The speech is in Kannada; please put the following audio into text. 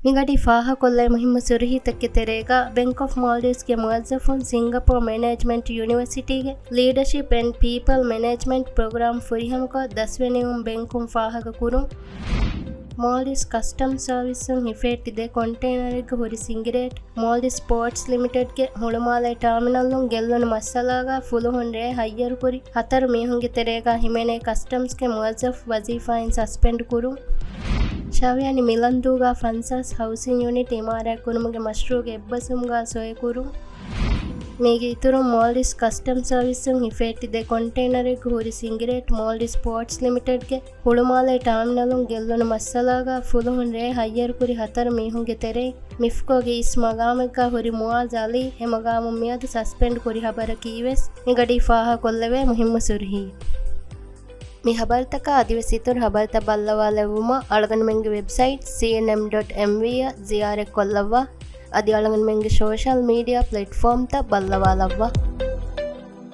मिगडी फाहा कोल्ले मुहिम सुरही तक तेरेगा बैंक ऑफ मालदीव्स के मुअज्जफुन सिंगापुर मैनेजमेंट यूनिवर्सिटी के leadership and people management programme फुरिहम को 10वें बैंकुम फाहा Kurum Maldives Customs Service ಹಿಫೇಟಿದೆ ಕಂಟೈನರ್ಗೆ ಹೊರಿ ಸಿಂಗಿರೇಟ್ Maldives Ports Limited ಗೆ ಹುಳುಮಾಲೆ ಟರ್ಮಿನಲ್ ಗೆಲ್ಲೊನ ಮಸಲಾಗ ಫುಲುಹುಂಡ್ರೆ ಹಯ್ಯರು ಕುರಿ ಹತರ ಮೀಹುಂಗೆ ತೆರೆಗ ಹಿಮೆನೆ ಕಸ್ಟಮ್ಸ್ ಗೆ ಮುಅಜ್ಜಫ್ ವಜೀಫಾ ಇನ್ ಸಸ್ಪೆಂಡ್ ಕುರು ಶಾವಿಯಾನಿ ಮಿಲಂದೂಗ ಫನ್ಸಸ್ ಹೌಸಿಂಗ್ ಯೂನಿಟ್ ಇಮಾರಾ ಕುರುಮಗೆ ಮಶ್ರೂಗೆ ಎಬ್ಬಸುಮ್ಗ ಸೊಯ ಕುರು ಮೇಗೆ ಇತರು Maldives Customs Service ಹಿಫೇಟಿದೆ ಕಂಟೈನರ್ಗೆ ಹೊರಿ ಸಿಂಗಿರೇಟ್ Maldives Ports Limited ಗೆ ಹುಳುಮಾಲೆ ಟರ್ಮಿನಲ್ ಗೆಲ್ಲೊನ ಮಸಲಾಗ ಫುಲುಹುಂಡ್ರೆ ಹಯ್ಯರು ಕುರಿ ಹತರ ಮೀಹುಂಗೆ ತೆರೆ ಮಿಫ್ಕೋಗೆ ಇಸ್ ಮಗಾಮಕ ಹೊರಿ ಮುಆಜ್ ಅಲಿ ಎ ಮಗಾಮ ಮಿಯಾದ ಸಸ್ಪೆಂಡ್ ಕುರಿ ಹಬರ ಕೀವೆಸ್ ನಿಗಡಿ ಫಾಹ ಕೊಲ್ಲವೆ ಮುಹಿಮ್ಮ ಸುರ್ಹಿ ಮಿ ಹಬರ್ತಕ ಅದಿವಸಿತುರ್ ಹಬರ್ತ ಬಲ್ಲವಾಲೆವುಮ ಅಳಗನ ಮೆಂಗೆ ವೆಬ್ಸೈಟ್ cnm.mv ಜಿಯಾರೆ ಕೊಲ್ಲವ್ವ ಅದಿ ಅಳಗನ ಮೆಂಗೆ ಸೋಷಲ್ ಮೀಡಿಯಾ ಪ್ಲಾಟ್ಫಾರ್ಮ್ ತ ಬಲ್ಲವಾಲವ್ವ